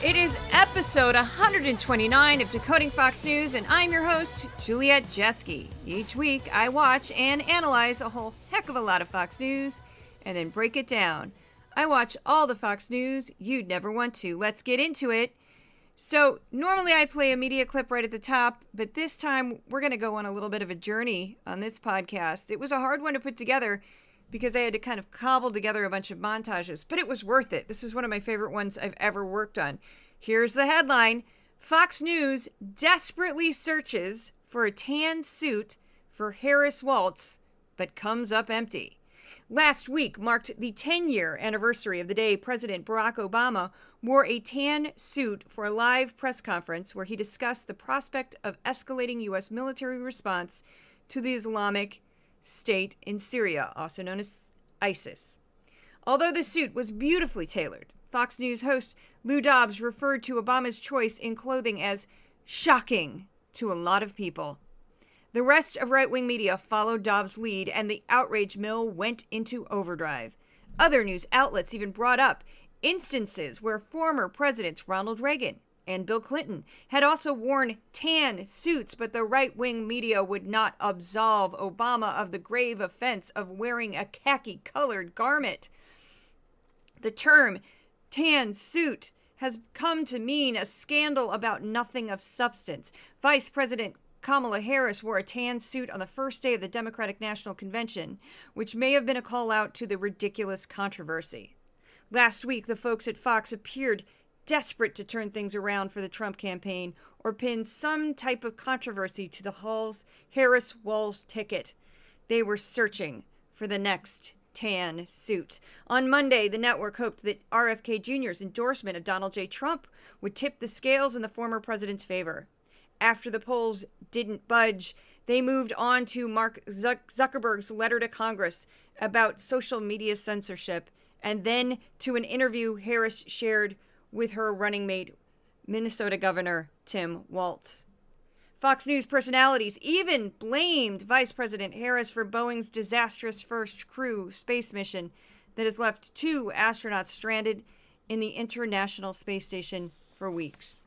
It is episode 129 of Decoding Fox News, and I'm your host, Juliette Jeske. Each week, I watch and analyze a whole heck of a lot of Fox News, and then break it down. I watch all the Fox News you'd never want to. Let's get into it. So, normally I play a media clip right at the top, but this time we're going to go on a little bit of a journey on this podcast. It was a hard one to put together because I had to kind of cobble together a bunch of montages, but it was worth it. This is one of my favorite ones I've ever worked on. Here's the headline: Fox News desperately searches for a tan suit for Harris Walz, but comes up empty. Last week marked the 10-year anniversary of the day President Barack Obama wore a tan suit for a live press conference where he discussed the prospect of escalating U.S. military response to the Islamic State in Syria, also known as ISIS. Although the suit was beautifully tailored, Fox News host Lou Dobbs referred to Obama's choice in clothing as shocking to a lot of people. The rest of right-wing media followed Dobbs' lead, and the outrage mill went into overdrive. Other news outlets even brought up instances where former presidents Ronald Reagan and Bill Clinton had also worn tan suits, but the right-wing media would not absolve Obama of the grave offense of wearing a khaki-colored garment. The term tan suit has come to mean a scandal about nothing of substance. Vice President Kamala Harris wore a tan suit on the first day of the Democratic National Convention, which may have been a call out to the ridiculous controversy. Last week, the folks at Fox appeared desperate to turn things around for the Trump campaign or pin some type of controversy to the Harris-Walz ticket. They were searching for the next tan suit. On Monday, the network hoped that RFK Jr.'s endorsement of Donald J. Trump would tip the scales in the former president's favor. After the polls didn't budge, they moved on to Mark Zuckerberg's letter to Congress about social media censorship, and then to an interview Harris shared with her running mate, Minnesota Governor Tim Walz. Fox News personalities even blamed Vice President Harris for Boeing's disastrous first crew space mission that has left 2 astronauts stranded in the International Space Station for weeks.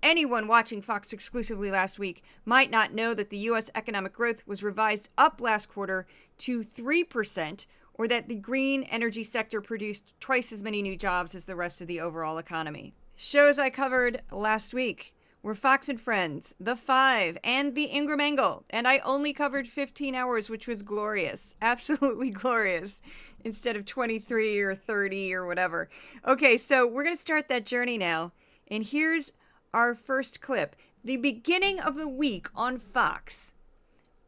Anyone watching Fox exclusively last week might not know that the U.S. economic growth was revised up last quarter to 3%, or that the green energy sector produced twice as many new jobs as the rest of the overall economy. Shows I covered last week were Fox and Friends, The Five, and The Ingram Angle, and I only covered 15 hours, which was glorious, absolutely glorious, instead of 23 or 30 or whatever. Okay, so we're going to start that journey now, and here's our first clip. The beginning of the week on Fox,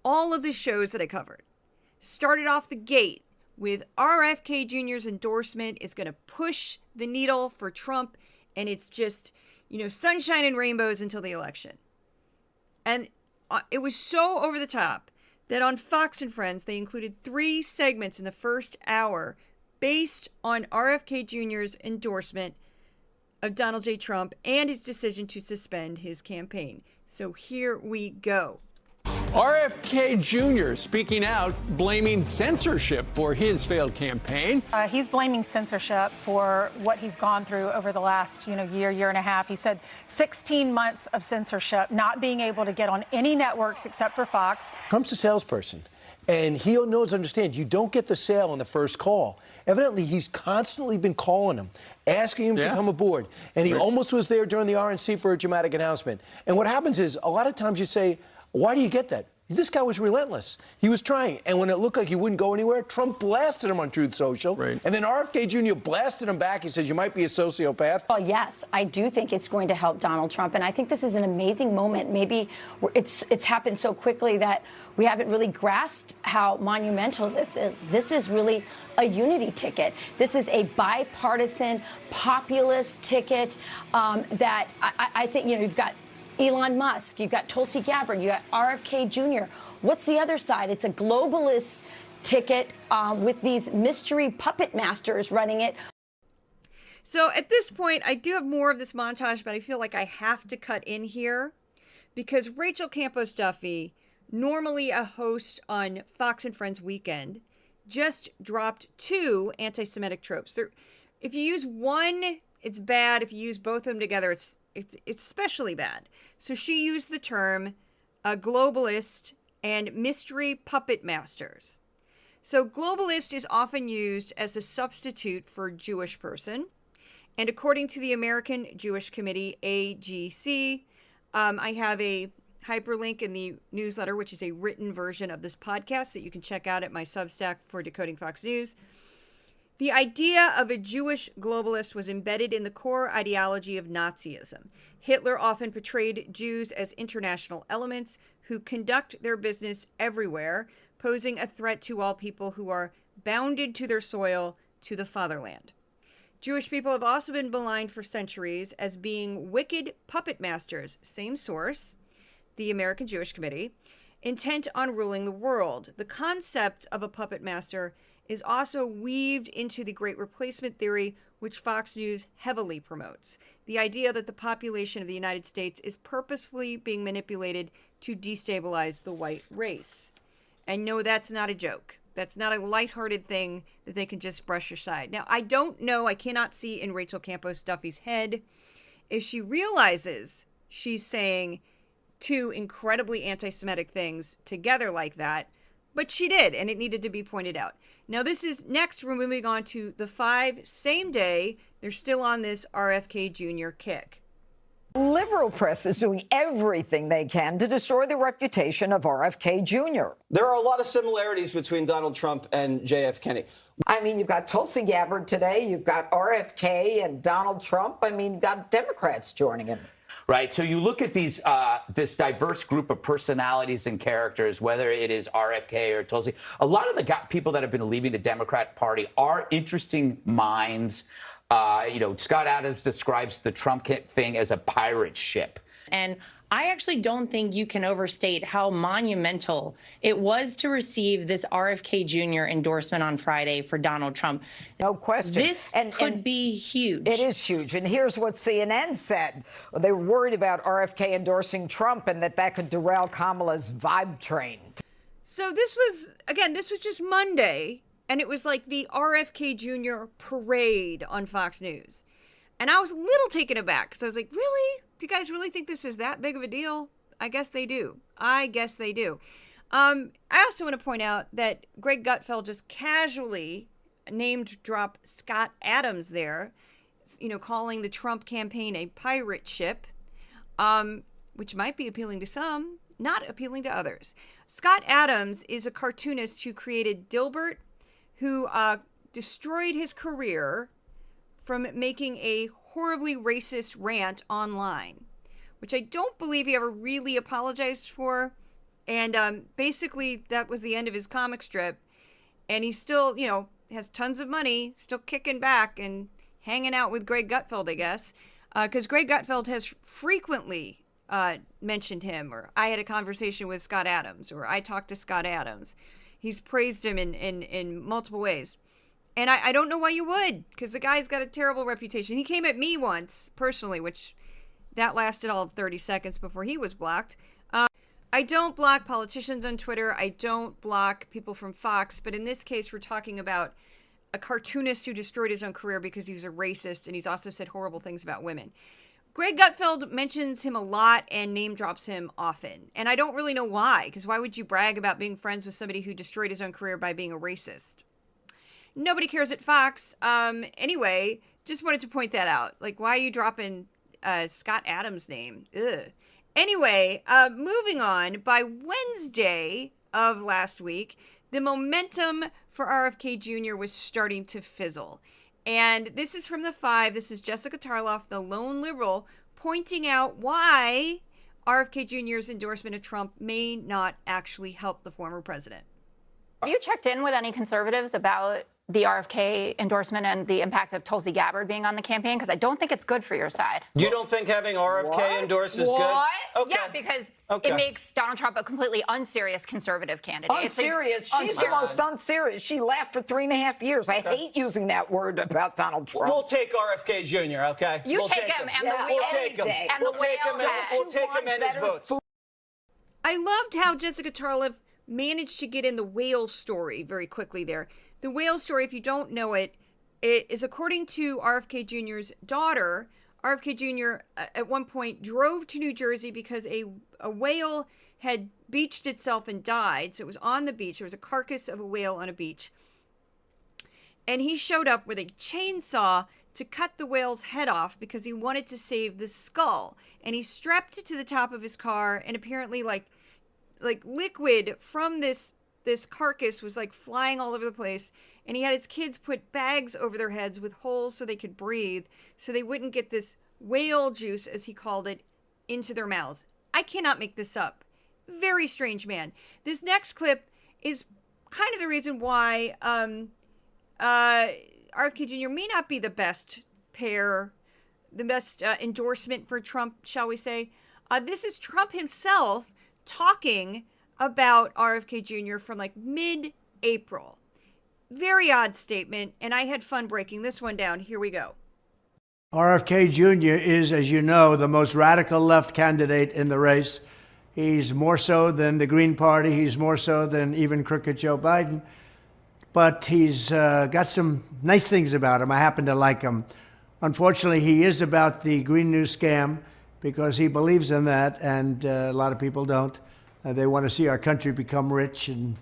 all of the shows that I covered started off the gate with RFK Jr.'s endorsement is going to push the needle for Trump, and it's just, sunshine and rainbows until the election. And it was so over the top that on Fox and Friends, they included 3 segments in the first hour based on RFK Jr.'s endorsement of Donald J. Trump and his decision to suspend his campaign. So here we go. RFK Jr. speaking out, blaming censorship for his failed campaign. He's blaming censorship for what he's gone through over the last, year and a half. He said 16 months of censorship, not being able to get on any networks except for Fox. Trump's a salesperson, and he knows, understand, you don't get the sale on the first call. Evidently, he's constantly been calling him, asking him to come aboard, and he almost was there during the RNC for a dramatic announcement. And what happens is, a lot of times you say, why do you get that? This guy was relentless. He was trying. And when it looked like he wouldn't go anywhere, Trump blasted him on Truth Social. Right. And then RFK Jr. blasted him back. He says, you might be a sociopath. Well, yes, I do think it's going to help Donald Trump. And I think this is an amazing moment. Maybe it's happened so quickly that we haven't really grasped how monumental this is. This is really a unity ticket. This is a bipartisan, populist ticket that I think, you've got Elon Musk, you've got Tulsi Gabbard, you got RFK Jr. What's the other side? It's a globalist ticket with these mystery puppet masters running it. So at this point, I do have more of this montage, but I feel like I have to cut in here because Rachel Campos Duffy, normally a host on Fox and Friends Weekend, just dropped 2 anti-Semitic tropes. If you use one it's bad. If you use both of them together, it's especially bad. So she used the term globalist and mystery puppet masters. So globalist is often used as a substitute for Jewish person. And according to the American Jewish Committee, AJC, I have a hyperlink in the newsletter, which is a written version of this podcast that you can check out at my Substack for Decoding Fox News. The idea of a Jewish globalist was embedded in the core ideology of Nazism. Hitler often portrayed Jews as international elements who conduct their business everywhere, posing a threat to all people who are bounded to their soil, to the fatherland. Jewish people have also been maligned for centuries as being wicked puppet masters, same source, the American Jewish Committee, intent on ruling the world. The concept of a puppet master is also weaved into the Great Replacement theory, which Fox News heavily promotes. The idea that the population of the United States is purposefully being manipulated to destabilize the white race. And no, that's not a joke. That's not a lighthearted thing that they can just brush aside. Now, I don't know, I cannot see in Rachel Campos Duffy's head if she realizes she's saying two incredibly anti-Semitic things together like that, but she did, and it needed to be pointed out. Now, this is next, we're moving on to the 5, same day. They're still on this RFK Jr. kick. Liberal press is doing everything they can to destroy the reputation of RFK Jr. There are a lot of similarities between Donald Trump and JF Kennedy. I mean, you've got Tulsi Gabbard today, you've got RFK and Donald Trump. I mean, you've got Democrats joining him. Right. So you look at these this diverse group of personalities and characters, whether it is RFK or Tulsi. A lot of the people that have been leaving the Democrat Party are interesting minds. Scott Adams describes the Trump thing as a pirate ship. And I actually don't think you can overstate how monumental it was to receive this RFK Jr. endorsement on Friday for Donald Trump. No question. This could be huge. It is huge. And here's what CNN said. They were worried about RFK endorsing Trump and that could derail Kamala's vibe train. So this was just Monday, and it was like the RFK Jr. parade on Fox News. And I was a little taken aback because I was like, really? Do you guys really think this is that big of a deal? I guess they do. I also want to point out that Greg Gutfeld just casually named drop Scott Adams there, calling the Trump campaign a pirate ship, which might be appealing to some, not appealing to others. Scott Adams is a cartoonist who created Dilbert, who destroyed his career from making a horribly racist rant online, which I don't believe he ever really apologized for. And basically, that was the end of his comic strip. And he still, has tons of money, still kicking back and hanging out with Greg Gutfeld, I guess, because Greg Gutfeld has frequently mentioned him, or I had a conversation with Scott Adams, or I talked to Scott Adams. He's praised him in multiple ways. And I don't know why you would, because the guy's got a terrible reputation. He came at me once, personally, which that lasted all of 30 seconds before he was blocked. I don't block politicians on Twitter. I don't block people from Fox. But in this case, we're talking about a cartoonist who destroyed his own career because he was a racist, and he's also said horrible things about women. Greg Gutfeld mentions him a lot and name drops him often. And I don't really know why, because why would you brag about being friends with somebody who destroyed his own career by being a racist? Nobody cares at Fox. Anyway, just wanted to point that out. Like, why are you dropping Scott Adams' name? Ugh. Anyway, moving on. By Wednesday of last week, the momentum for RFK Jr. was starting to fizzle. And this is from the 5. This is Jessica Tarlov, the lone liberal, pointing out why RFK Jr.'s endorsement of Trump may not actually help the former president. Have you checked in with any conservatives about the RFK endorsement and the impact of Tulsi Gabbard being on the campaign? Because I don't think it's good for your side. You don't think having RFK endorse is good? Okay. Yeah, because it makes Donald Trump a completely unserious conservative candidate. Unserious? She's the most unserious. She laughed for 3.5 years. I hate using that word about Donald Trump. We'll take RFK Jr., okay? We'll take him. And we'll take him. We'll take him and his votes. I loved how Jessica Tarlov managed to get in the whale story very quickly there. The whale story, if you don't know it, it is according to RFK Jr.'s daughter. RFK Jr. At one point drove to New Jersey because a whale had beached itself and died. So it was on the beach. There was a carcass of a whale on a beach. And he showed up with a chainsaw to cut the whale's head off because he wanted to save the skull. And he strapped it to the top of his car, and apparently like liquid from this carcass was like flying all over the place. And he had his kids put bags over their heads with holes so they could breathe, so they wouldn't get this whale juice, as he called it, into their mouths. I cannot make this up. Very strange man. This next clip is kind of the reason why RFK Jr. may not be the best endorsement for Trump, shall we say. This is Trump himself talking about RFK Jr. from like mid-April. Very odd statement, and I had fun breaking this one down. Here we go. RFK Jr. is, as you know, the most radical left candidate in the race. He's more so than the Green Party. He's more so than even crooked Joe Biden. But he's got some nice things about him. I happen to like him. Unfortunately, he is about the Green New scam because he believes in that, and a lot of people don't. They want to see our country become rich and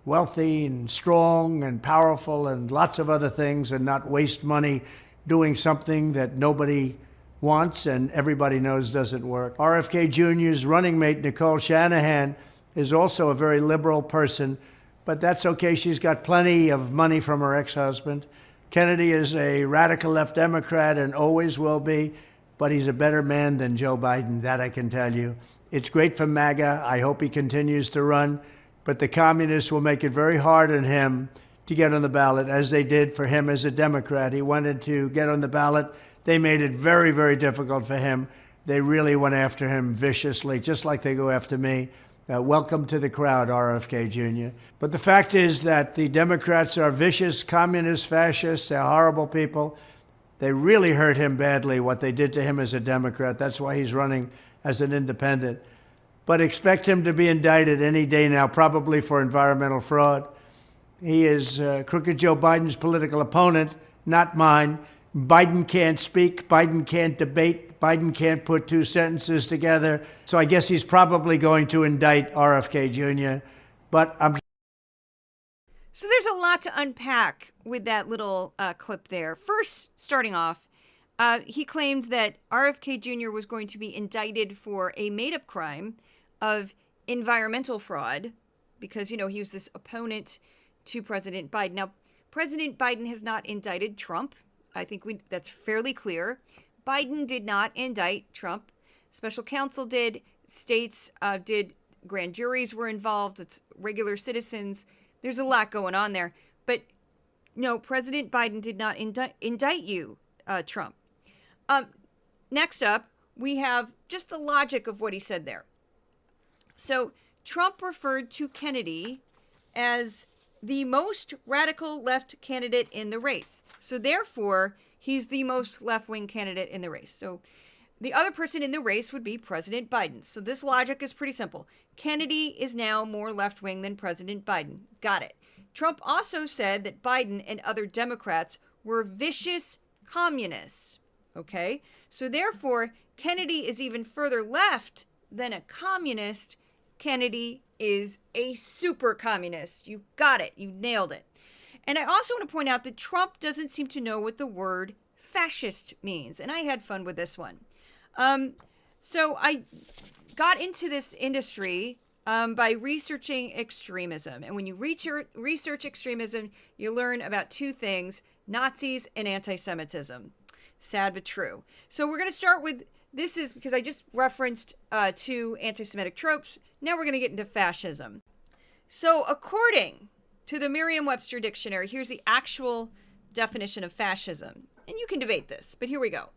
wealthy and strong and powerful and lots of other things, and not waste money doing something that nobody wants and everybody knows doesn't work. RFK Jr.'s running mate, Nicole Shanahan, is also a very liberal person, but that's okay. She's got plenty of money from her ex-husband. Kennedy is a radical left Democrat and always will be, but he's a better man than Joe Biden, that I can tell you. It's great for MAGA. I hope he continues to run, but the communists will make it very hard on him to get on the ballot, as they did for him as a Democrat. He wanted to get on the ballot. They made it very, very difficult for him. They really went after him viciously, just like they go after me. Welcome to the crowd, RFK Jr. But the fact is that the Democrats are vicious, communist, fascists. They're horrible people. They really hurt him badly, what they did to him as a Democrat. That's why he's running as an independent. But expect him to be indicted any day now, probably for environmental fraud. He is crooked Joe Biden's political opponent, not mine. Biden can't speak. Biden can't debate. Biden can't put two sentences together. So I guess he's probably going to indict RFK Jr. But I'm... So there's a lot to unpack with that little clip there. First, starting off, he claimed that RFK Jr. was going to be indicted for a made-up crime of environmental fraud because, you know, he was this opponent to President Biden. Now, President Biden has not indicted Trump. I think that's fairly clear. Biden did not indict Trump. Special counsel did. States did. Grand juries were involved. It's regular citizens. There's a lot going on there. But no, President Biden did not indict you, Trump. Next up, we have just the logic of what he said there. So Trump referred to Kennedy as the most radical left candidate in the race. So therefore, he's the most left-wing candidate in the race. So the other person in the race would be President Biden. So this logic is pretty simple. Kennedy is now more left-wing than President Biden. Got it. Trump also said that Biden and other Democrats were vicious communists. Okay? So therefore, Kennedy is even further left than a communist. Kennedy is a super communist. You got it. You nailed it. And I also want to point out that Trump doesn't seem to know what the word fascist means. And I had fun with this one. So I got into this industry by researching extremism. And when you research extremism, you learn about two things: Nazis and anti-Semitism. Sad but true. So we're going to start with, this is because I just referenced two anti-Semitic tropes. Now we're going to get into fascism. So according to the Merriam-Webster dictionary, here's the actual definition of fascism. And you can debate this, but here we go.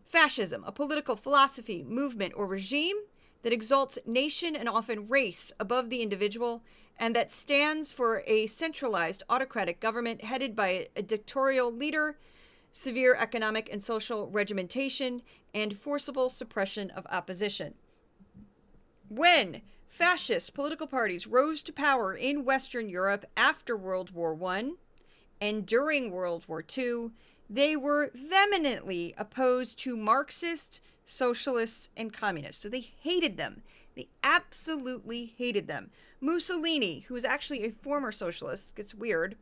Fascism, a political philosophy, movement, or regime that exalts nation and often race above the individual, and that stands for a centralized autocratic government headed by a dictatorial leader, severe economic and social regimentation, and forcible suppression of opposition. When fascist political parties rose to power in Western Europe after World War I, and during World War II, they were vehemently opposed to Marxists, socialists, and communists. So they hated them. They absolutely hated them. Mussolini, who was actually a former socialist, gets weird,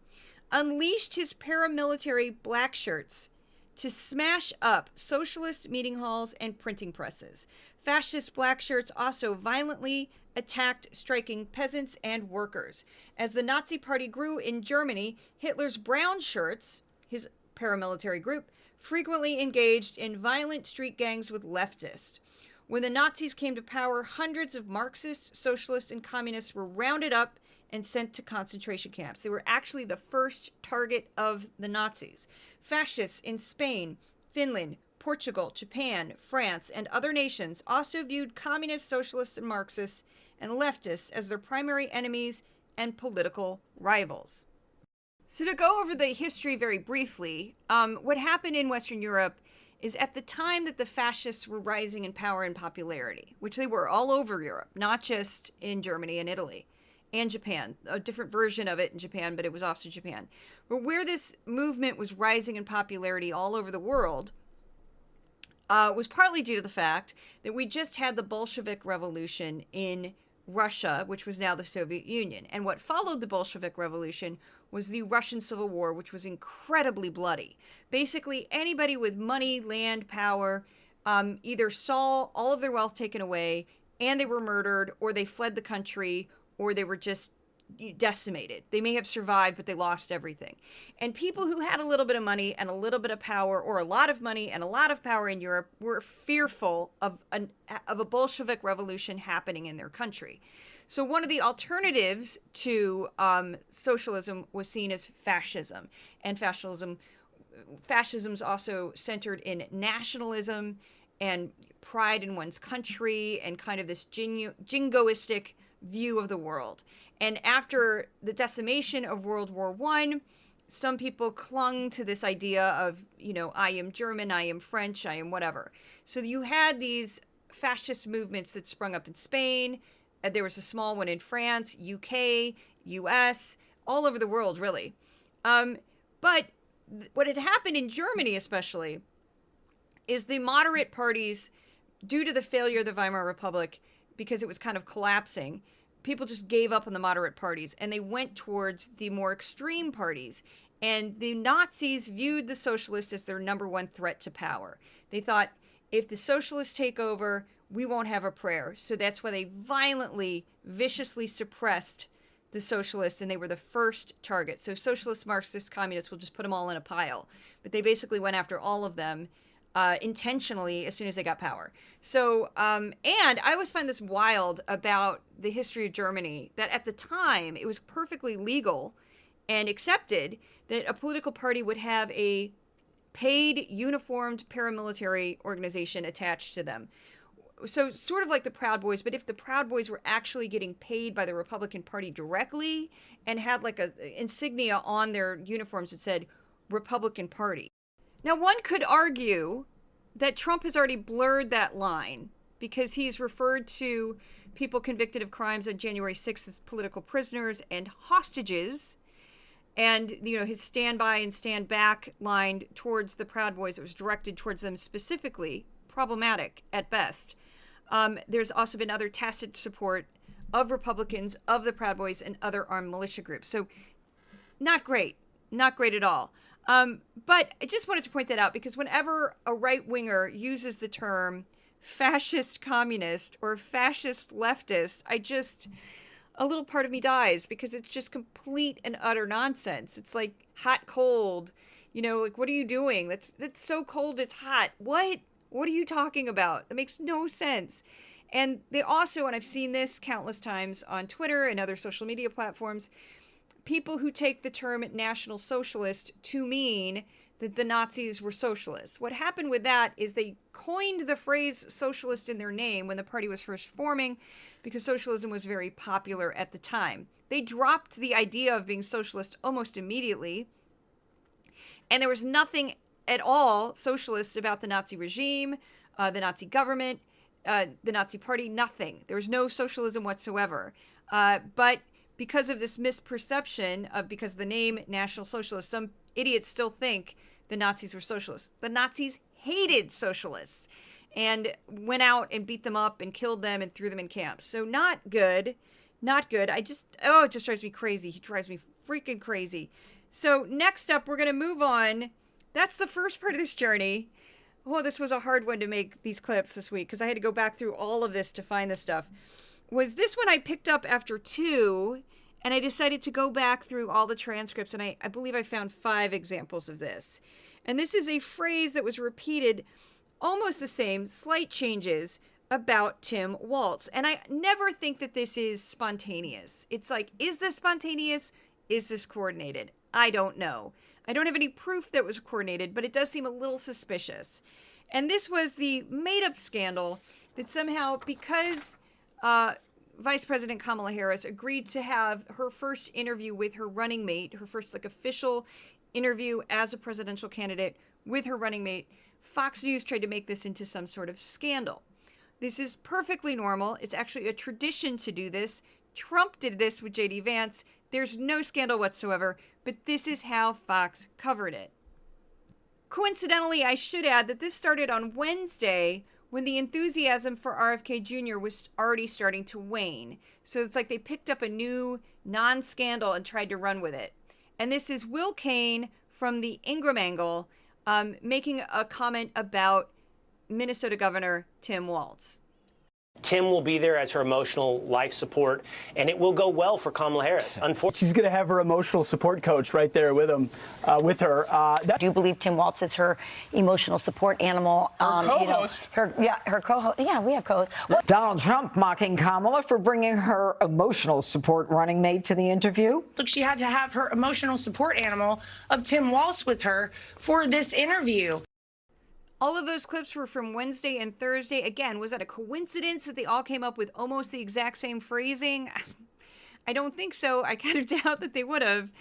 unleashed his paramilitary black shirts to smash up socialist meeting halls and printing presses. Fascist black shirts also violently attacked striking peasants and workers. As the Nazi Party grew in Germany, Hitler's brown shirts, his paramilitary group, frequently engaged in violent street gangs with leftists. When the Nazis came to power, hundreds of Marxists, socialists, and communists were rounded up and sent to concentration camps. They were actually the first target of the Nazis. Fascists in Spain, Finland, Portugal, Japan, France, and other nations also viewed communists, socialists, and Marxists and leftists as their primary enemies and political rivals. So to go over the history very briefly, what happened in Western Europe is at the time that the fascists were rising in power and popularity, which they were all over Europe, not just in Germany and Italy and Japan, a different version of it in Japan, but it was also Japan. But where this movement was rising in popularity all over the world was partly due to the fact that we just had the Bolshevik Revolution in Russia, which was now the Soviet Union. And what followed the Bolshevik Revolution was the Russian Civil War, which was incredibly bloody. Basically, anybody with money, land, power, either saw all of their wealth taken away and they were murdered, or they fled the country, or they were just decimated. They may have survived, but they lost everything. And people who had a little bit of money and a little bit of power, or a lot of money and a lot of power in Europe, were fearful of a Bolshevik revolution happening in their country. So one of the alternatives to socialism was seen as fascism. And fascism's also centered in nationalism and pride in one's country and kind of this jingoistic view of the world. And after the decimation of World War I, some people clung to this idea of, I am German, I am French, I am whatever. So you had these fascist movements that sprung up in Spain. There was a small one in France, UK, US, all over the world, really. But what had happened in Germany, especially, is the moderate parties, due to the failure of the Weimar Republic, because it was kind of collapsing, people just gave up on the moderate parties and they went towards the more extreme parties. And the Nazis viewed the socialists as their number one threat to power. They thought, if the socialists take over, we won't have a prayer. So that's why they violently, viciously suppressed the socialists, and they were the first target. So socialists, Marxists, communists, we'll just put them all in a pile. But they basically went after all of them intentionally as soon as they got power. So, and I always find this wild about the history of Germany, that at the time it was perfectly legal and accepted that a political party would have a paid, uniformed paramilitary organization attached to them. So sort of like the Proud Boys, but if the Proud Boys were actually getting paid by the Republican Party directly and had like a insignia on their uniforms that said Republican Party. Now, one could argue that Trump has already blurred that line because he's referred to people convicted of crimes on January 6th as political prisoners and hostages. And, his stand by and stand back line towards the Proud Boys, it was directed towards them specifically, problematic at best. There's also been other tacit support of Republicans, of the Proud Boys, and other armed militia groups. So not great at all. But I just wanted to point that out because whenever a right-winger uses the term fascist communist or fascist leftist, a little part of me dies because it's just complete and utter nonsense. It's like hot, cold, like, what are you doing? That's so cold, it's hot. What are you talking about? That makes no sense. And they also, and I've seen this countless times on Twitter and other social media platforms, people who take the term National Socialist to mean that the Nazis were socialists. What happened with that is they coined the phrase socialist in their name when the party was first forming because socialism was very popular at the time. They dropped the idea of being socialist almost immediately, and there was nothing at all socialist about the Nazi regime, the Nazi government, the Nazi party, nothing. There was no socialism whatsoever. But because of this misperception of, because of the name National Socialist, some idiots still think the Nazis were socialists. The Nazis hated socialists and went out and beat them up and killed them and threw them in camps. So not good. Not good. It just drives me crazy. He drives me freaking crazy. So next up, we're going to move on. That's the first part of this journey. Oh, this was a hard one to make these clips this week because I had to go back through all of this to find this stuff. Was this one I picked up after 2, and I decided to go back through all the transcripts, and I believe I found 5 examples of this. And this is a phrase that was repeated, almost the same, slight changes, about Tim Walz. And I never think that this is spontaneous. It's like, is this spontaneous? Is this coordinated? I don't know. I don't have any proof that it was coordinated, but it does seem a little suspicious. And this was the made-up scandal that somehow, because Vice President Kamala Harris agreed to have her first interview with her running mate, her first official interview as a presidential candidate with her running mate, Fox News tried to make this into some sort of scandal. This is perfectly normal. It's actually a tradition to do this. Trump did this with J.D. Vance. There's no scandal whatsoever, but this is how Fox covered it. Coincidentally, I should add that this started on Wednesday when the enthusiasm for RFK Jr. was already starting to wane. So it's like they picked up a new non-scandal and tried to run with it. And this is Will Cain from the Ingram angle making a comment about Minnesota Governor Tim Walz. Tim will be there as her emotional life support, and it will go well for Kamala Harris. Unfortunately, she's going to have her emotional support coach right there with her. Do you believe Tim Walz is her emotional support animal? Her co-host. Her co-host. Yeah, we have co-hosts. Donald Trump mocking Kamala for bringing her emotional support running mate to the interview. Look, she had to have her emotional support animal of Tim Walz with her for this interview. All of those clips were from Wednesday and Thursday. Again, was that a coincidence that they all came up with almost the exact same phrasing? I don't think so. I kind of doubt that they would have.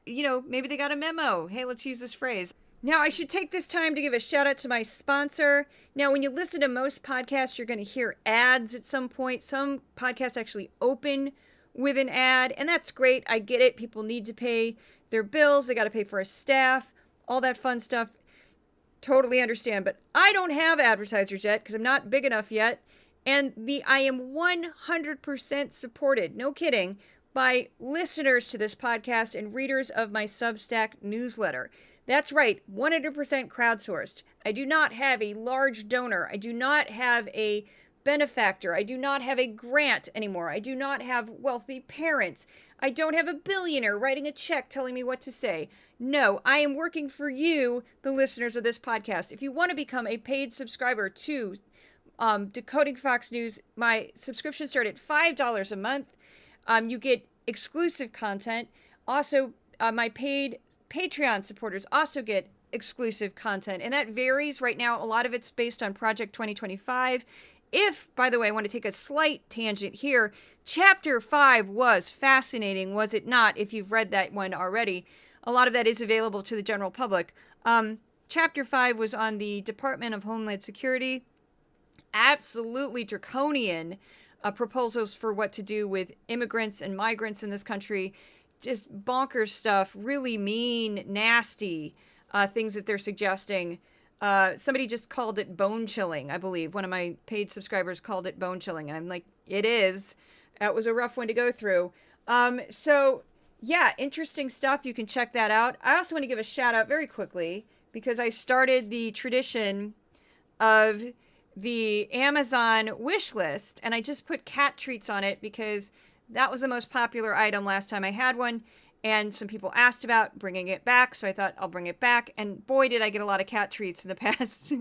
Maybe they got a memo. Hey, let's use this phrase. Now, I should take this time to give a shout out to my sponsor. Now, when you listen to most podcasts, you're going to hear ads at some point. Some podcasts actually open with an ad, and that's great. I get it. People need to pay their bills. They got to pay for a staff, all that fun stuff. Totally understand, but I don't have advertisers yet because I'm not big enough yet. And I am 100% supported, no kidding, by listeners to this podcast and readers of my Substack newsletter. That's right, 100% crowdsourced. I do not have a large donor. I do not have a benefactor. I do not have a grant anymore. I do not have wealthy parents. I don't have a billionaire writing a check telling me what to say. No, I am working for you, the listeners of this podcast. If you want to become a paid subscriber to Decoding Fox News, my subscriptions start at $5 a month. You get exclusive content. Also, my paid Patreon supporters also get exclusive content, and that varies. Right now, a lot of it's based on Project 2025. If, by the way, I want to take a slight tangent here, Chapter 5 was fascinating, was it not, if you've read that one already? A lot of that is available to the general public. Chapter 5 was on the Department of Homeland Security. Absolutely draconian proposals for what to do with immigrants and migrants in this country. Just bonkers stuff, really mean, nasty things that they're suggesting. Somebody just called it bone chilling, I believe. One of my paid subscribers called it bone chilling. And I'm like, it is. That was a rough one to go through. Yeah, interesting stuff. You can check that out. I also want to give a shout out very quickly because I started the tradition of the Amazon wish list, and I just put cat treats on it because that was the most popular item last time I had one. And some people asked about bringing it back, so I thought I'll bring it back. And boy, did I get a lot of cat treats in the past.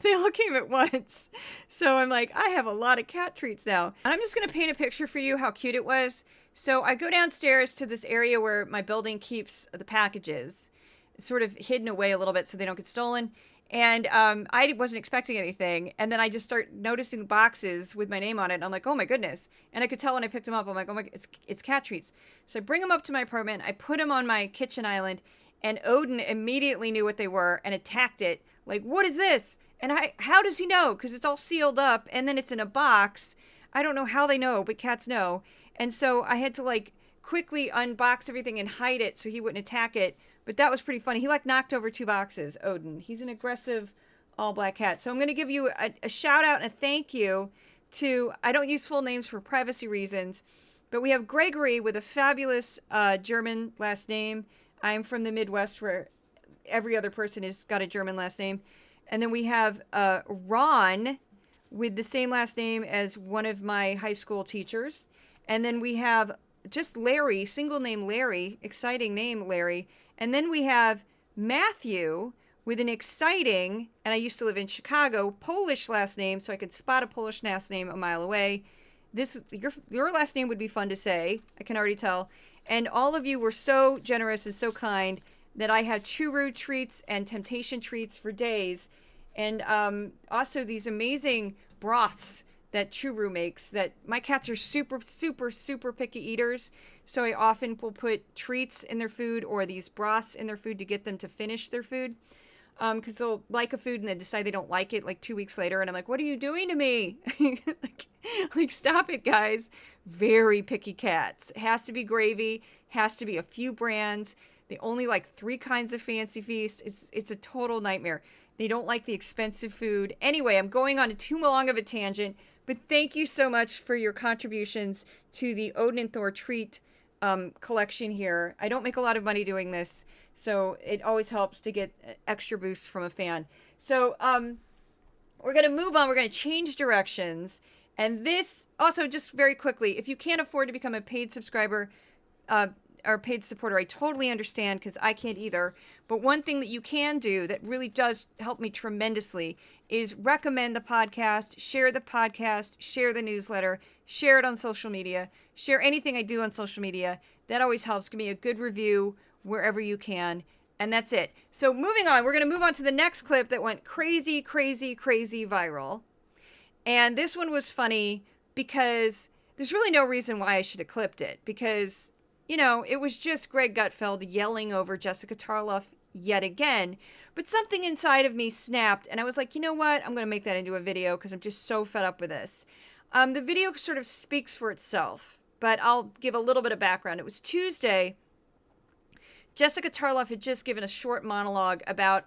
They all came at once. So I'm like, I have a lot of cat treats now. And I'm just going to paint a picture for you how cute it was. So I go downstairs to this area where my building keeps the packages. It's sort of hidden away a little bit so they don't get stolen. And I wasn't expecting anything. And then I just start noticing the boxes with my name on it. And I'm like, oh my goodness. And I could tell when I picked them up, I'm like, oh my, it's cat treats. So I bring them up to my apartment. I put them on my kitchen island. And Odin immediately knew what they were and attacked it. Like, what is this? And how does he know? Because it's all sealed up. And then it's in a box. I don't know how they know, but cats know. And so I had to like quickly unbox everything and hide it so he wouldn't attack it. But that was pretty funny. He like knocked over 2 boxes, Odin. He's an aggressive all black cat. So I'm going to give you a shout out and a thank you to, I don't use full names for privacy reasons, but we have Gregory with a fabulous German last name. I'm from the Midwest where every other person has got a German last name. And then we have Ron with the same last name as one of my high school teachers. And then we have just Larry, single name Larry, exciting name Larry. And then we have Matthew with an exciting, and I used to live in Chicago, Polish last name, so I could spot a Polish last name a mile away. This your last name would be fun to say, I can already tell. And all of you were so generous and so kind that I have churu treats and temptation treats for days. And also these amazing broths that Churu makes, that my cats are super, super, super picky eaters. So I often will put treats in their food or these broths in their food to get them to finish their food. Because they'll like a food and then decide they don't like it like 2 weeks later. And I'm like, what are you doing to me? like, stop it, guys. Very picky cats. It has to be gravy, has to be a few brands. They only like 3 kinds of Fancy Feast. It's a total nightmare. They don't like the expensive food. Anyway, I'm going on too long of a tangent, but thank you so much for your contributions to the Odin and Thor treat collection here. I don't make a lot of money doing this, so it always helps to get extra boost from a fan. So we're going to move on. We're going to change directions. And this, also just very quickly, if you can't afford to become a paid subscriber, or paid supporter, I totally understand because I can't either. But one thing that you can do that really does help me tremendously is recommend the podcast, share the newsletter, share it on social media, share anything I do on social media. That always helps. Give me a good review wherever you can. And that's it. So moving on, we're going to move on to the next clip that went crazy, crazy, crazy viral. And this one was funny because there's really no reason why I should have clipped it, because you know, it was just Greg Gutfeld yelling over Jessica Tarlov yet again. But something inside of me snapped, and I was like, you know what? I'm going to make that into a video because I'm just so fed up with this. The video sort of speaks for itself, but I'll give a little bit of background. It was Tuesday. Jessica Tarlov had just given a short monologue about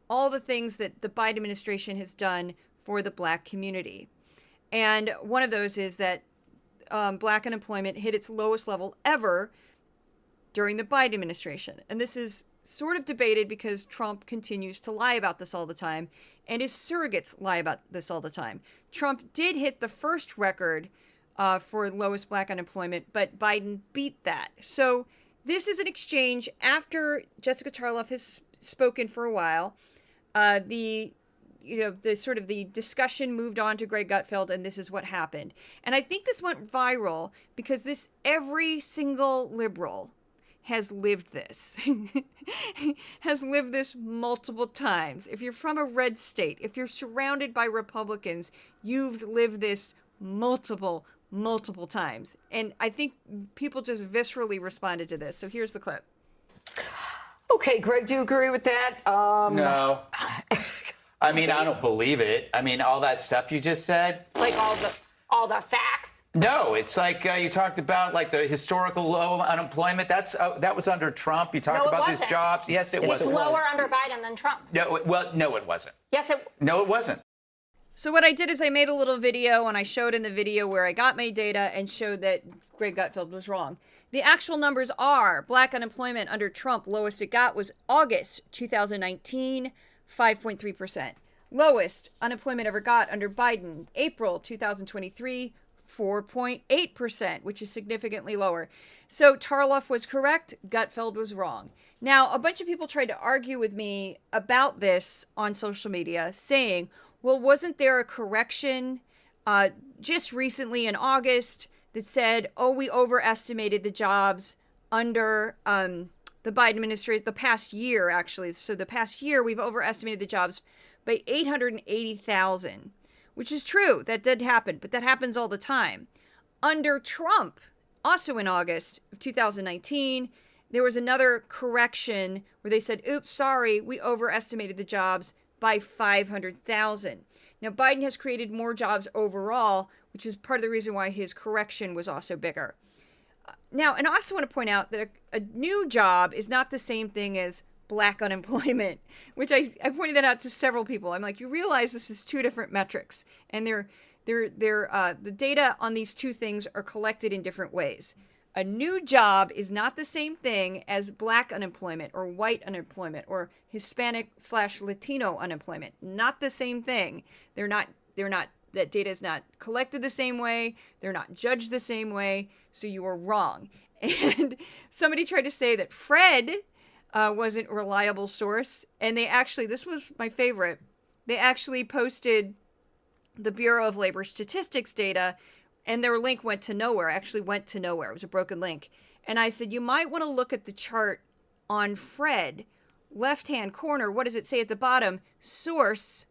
all the things that the Biden administration has done for the Black community. And one of those is that Black unemployment hit its lowest level ever during the Biden administration. And this is sort of debated because Trump continues to lie about this all the time, and his surrogates lie about this all the time. Trump did hit the first record for lowest Black unemployment, but Biden beat that. So this is an exchange after Jessica Tarlov has spoken for a while. The discussion moved on to Greg Gutfeld, and this is what happened. And I think this went viral because every single liberal has lived this, has lived this multiple times. If you're from a red state, if you're surrounded by Republicans, you've lived this multiple times. And I think people just viscerally responded to this. So here's the clip. Okay, Greg, do you agree with that? No. I mean, I don't believe it. I mean, all that stuff you just said. Like all the facts? No, it's like you talked about like the historical low unemployment. That was under Trump. You talked about these jobs. Yes, it was. It's lower under Biden than Trump. No, no, it wasn't. Yes, No, it wasn't. So what I did is I made a little video, and I showed in the video where I got my data and showed that Greg Gutfeld was wrong. The actual numbers are Black unemployment under Trump, lowest it got was August 2019, 5.3%. Lowest unemployment ever got under Biden, April 2023, 4.8%, which is significantly lower. So Tarlov was correct, Gutfeld was wrong. Now, a bunch of people tried to argue with me about this on social media, saying, well, wasn't there a correction just recently in August that said, oh, we overestimated the jobs under the Biden administration, the past year, actually. So the past year, we've overestimated the jobs by 880,000, which is true. That did happen, but that happens all the time. Under Trump, also in August of 2019, there was another correction where they said, oops, sorry, we overestimated the jobs by 500,000. Now, Biden has created more jobs overall, which is part of the reason why his correction was also bigger. Now, and I also want to point out that a new job is not the same thing as black unemployment, which I pointed that out to several people. I'm like, you realize this is two different metrics, and the data on these two things are collected in different ways. A new job is not the same thing as black unemployment or white unemployment or Hispanic/Latino unemployment. Not the same thing. They're not, that data is not collected the same way. They're not judged the same way. So you are wrong. And somebody tried to say that Fred wasn't a reliable source. And they actually, this was my favorite, they actually posted the Bureau of Labor Statistics data, and their link went to nowhere, actually went to nowhere. It was a broken link. And I said, you might want to look at the chart on Fred, left-hand corner. What does it say at the bottom? Source,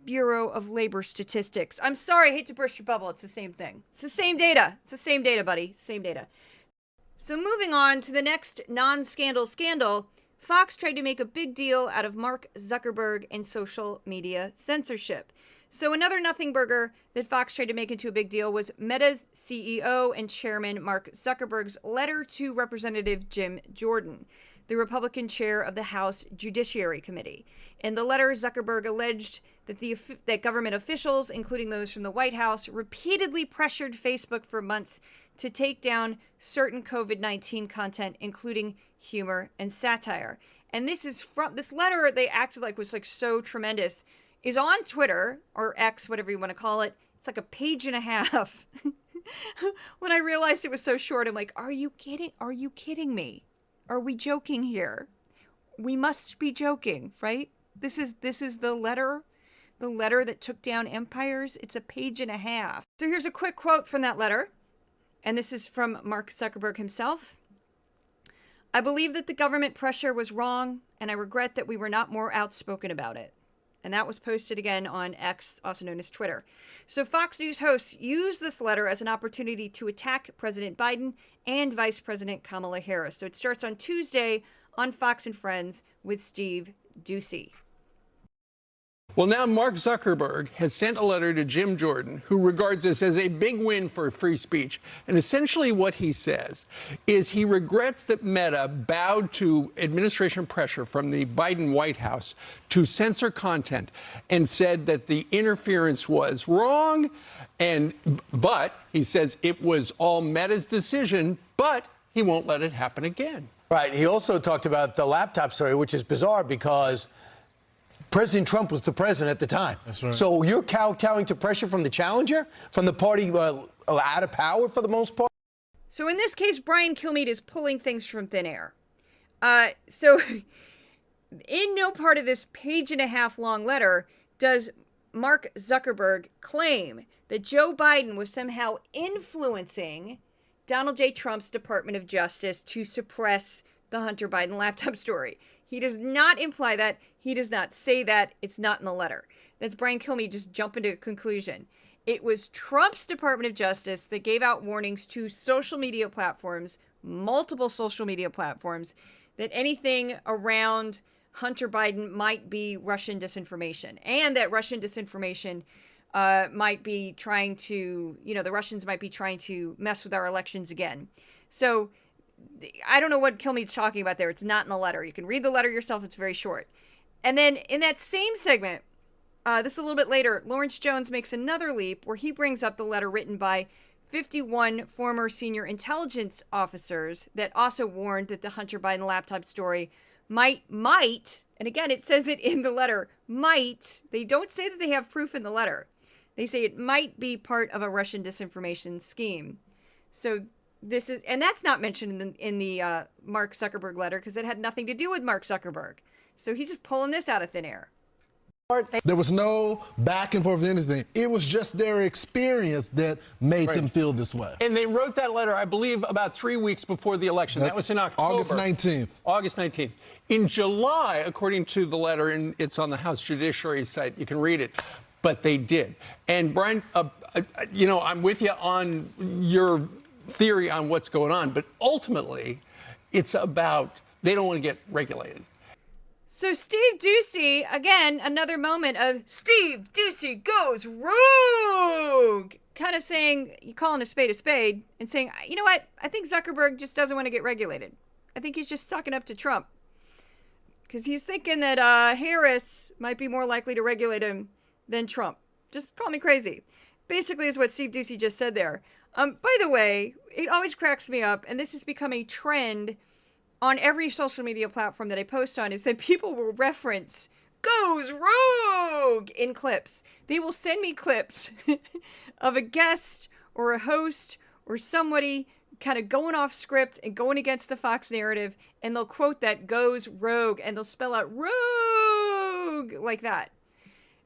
Bureau of Labor Statistics. I'm sorry, I hate to burst your bubble. It's the same thing. It's the same data. It's the same data, buddy. Same data. So moving on to the next non-scandal scandal, Fox tried to make a big deal out of Mark Zuckerberg and social media censorship. So another nothing burger that Fox tried to make into a big deal was Meta's CEO and chairman Mark Zuckerberg's letter to Representative Jim Jordan, the Republican chair of the House Judiciary Committee. In the letter, Zuckerberg alleged that government officials, including those from the White House, repeatedly pressured Facebook for months to take down certain COVID-19 content, including humor and satire. And this is from this letter they acted like was like so tremendous, is on Twitter, or X, whatever you want to call it. It's like a page and a half. When I realized it was so short, I'm like, are you kidding? Are you kidding me? Are we joking here? We must be joking, right? This is the letter that took down empires. It's a page and a half. So here's a quick quote from that letter. And this is from Mark Zuckerberg himself. I believe that the government pressure was wrong, and I regret that we were not more outspoken about it. And that was posted again on X, also known as Twitter. So Fox News hosts used this letter as an opportunity to attack President Biden and Vice President Kamala Harris. So it starts on Tuesday on Fox and Friends with Steve Doocy. Well, now Mark Zuckerberg has sent a letter to Jim Jordan, who regards this as a big win for free speech. And essentially what he says is he regrets that Meta bowed to administration pressure from the Biden White House to censor content and said that the interference was wrong. But he says it was all Meta's decision, but he won't let it happen again. Right. He also talked about the laptop story, which is bizarre because President Trump was the president at the time. That's right. So you're kowtowing to pressure from the challenger, from the party out of power for the most part? So in this case, Brian Kilmeade is pulling things from thin air. So in no part of this page and a half long letter does Mark Zuckerberg claim that Joe Biden was somehow influencing Donald J. Trump's Department of Justice to suppress the Hunter Biden laptop story. He does not imply that. He does not say that. It's not in the letter. That's Brian Kilmeade just jumping to a conclusion. It was Trump's Department of Justice that gave out warnings to social media platforms, multiple social media platforms, that anything around Hunter Biden might be Russian disinformation, and that Russian disinformation might be trying to, the Russians might be trying to mess with our elections again. So I don't know what Kilmeade's talking about there. It's not in the letter. You can read the letter yourself. It's very short. And then in that same segment, this a little bit later, Lawrence Jones makes another leap where he brings up the letter written by 51 former senior intelligence officers that also warned that the Hunter Biden laptop story might, and again, it says it in the letter, might, they don't say that they have proof in the letter. They say it might be part of a Russian disinformation scheme. So this is, and that's not mentioned in the Mark Zuckerberg letter because it had nothing to do with Mark Zuckerberg. So he's just pulling this out of thin air. There was no back and forth of anything. It was just their experience that made them feel this way. And they wrote that letter, I believe, about 3 weeks before the election. That was in October. August 19th. August 19th. In July, according to the letter, and it's on the House Judiciary site, you can read it, but they did. And Brian, I'm with you on your theory on what's going on, but ultimately, it's about they don't want to get regulated. So Steve Doocy, again, another moment of Steve Doocy goes rogue. Kind of saying, you calling a spade, and saying, you know what? I think Zuckerberg just doesn't want to get regulated. I think he's just sucking up to Trump. Because he's thinking that Harris might be more likely to regulate him than Trump. Just call me crazy. Basically is what Steve Doocy just said there. By the way, it always cracks me up, and this has become a trend on every social media platform that I post on, is that people will reference goes rogue in clips. They will send me clips of a guest or a host or somebody kind of going off script and going against the Fox narrative, and they'll quote that goes rogue, and they'll spell out rogue like that.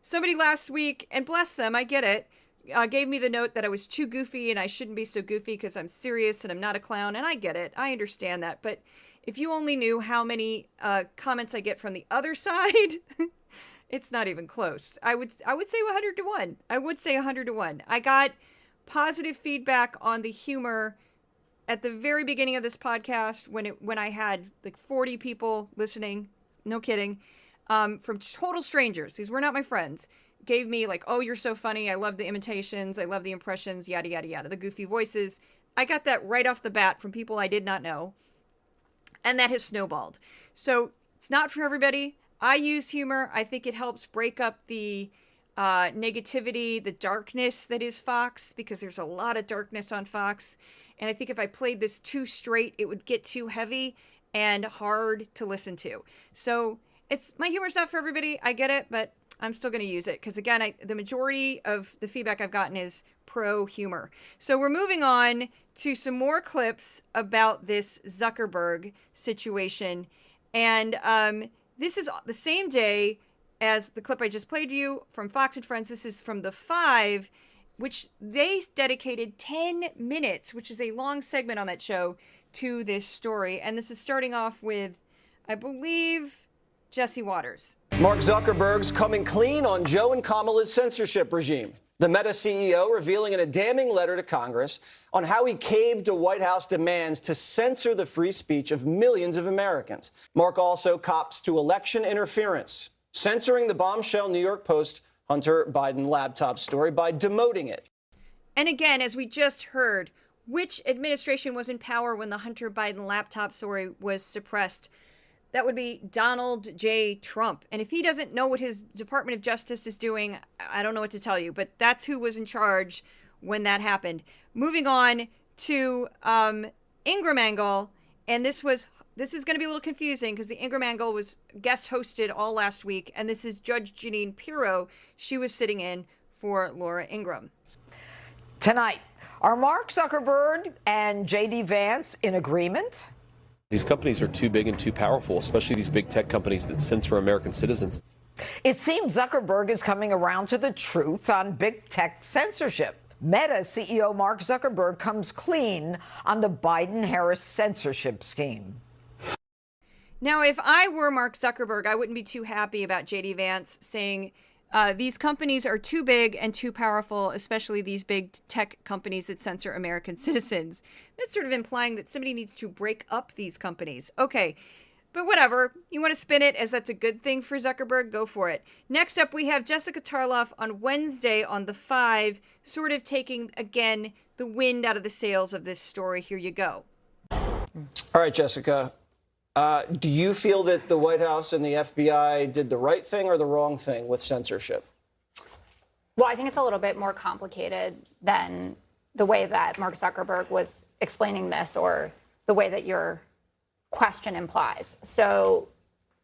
Somebody last week, and bless them, I get it, gave me the note that I was too goofy and I shouldn't be so goofy because I'm serious and I'm not a clown, and I get it. I understand that, but if you only knew how many comments I get from the other side, it's not even close. I would say 100 to 1. I would say 100 to 1. I got positive feedback on the humor at the very beginning of this podcast when I had like 40 people listening, no kidding, from total strangers. These were not my friends. Gave me like, oh, you're so funny. I love the imitations. I love the impressions, yada, yada, yada, the goofy voices. I got that right off the bat from people I did not know. And that has snowballed. So it's not for everybody. I use humor. I think it helps break up the negativity, the darkness that is Fox, because there's a lot of darkness on Fox. And I think if I played this too straight, it would get too heavy and hard to listen to. So my humor's not for everybody. I get it, but I'm still going to use it because, again, the majority of the feedback I've gotten is pro humor. So we're moving on to some more clips about this Zuckerberg situation. And this is the same day as the clip I just played you from Fox and Friends. This is from The Five, which they dedicated 10 minutes, which is a long segment on that show, to this story. And this is starting off with, I believe, Jesse Waters. Mark Zuckerberg's coming clean on Joe and Kamala's censorship regime. The Meta CEO revealing in a damning letter to Congress on how he caved to White House demands to censor the free speech of millions of Americans. Mark also cops to election interference, censoring the bombshell New York Post Hunter Biden laptop story by demoting it. And again, as we just heard, which administration was in power when the Hunter Biden laptop story was suppressed? That would be Donald J. Trump. And if he doesn't know what his Department of Justice is doing, I don't know what to tell you. But that's who was in charge when that happened. Moving on to Ingram Angle. And this is going to be a little confusing because the Ingram Angle was guest hosted all last week. And this is Judge Jeanine Pirro. She was sitting in for Laura Ingram. Tonight, are Mark Zuckerberg and J.D. Vance in agreement? These companies are too big and too powerful, especially these big tech companies that censor American citizens. It seems Zuckerberg is coming around to the truth on big tech censorship. Meta CEO Mark Zuckerberg comes clean on the Biden-Harris censorship scheme. Now, if I were Mark Zuckerberg, I wouldn't be too happy about J.D. Vance saying these companies are too big and too powerful, especially these big tech companies that censor American citizens. That's sort of implying that somebody needs to break up these companies. Okay, but whatever. You want to spin it as that's a good thing for Zuckerberg? Go for it. Next up, we have Jessica Tarlov on Wednesday on The Five, sort of taking, again, the wind out of the sails of this story. Here you go. All right, Jessica. Do you feel that the White House and the FBI did the right thing or the wrong thing with censorship? Well, I think it's a little bit more complicated than the way that Mark Zuckerberg was explaining this or the way that your question implies. So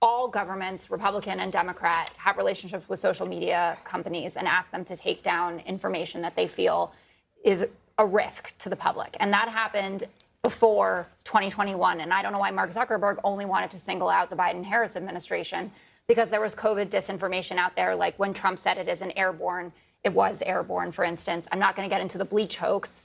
all governments, Republican and Democrat, have relationships with social media companies and ask them to take down information that they feel is a risk to the public. And that happened before 2021. And I don't know why Mark Zuckerberg only wanted to single out the Biden-Harris administration, because there was COVID disinformation out there, like when Trump said it was airborne, for instance. I'm not going to get into the bleach hoax,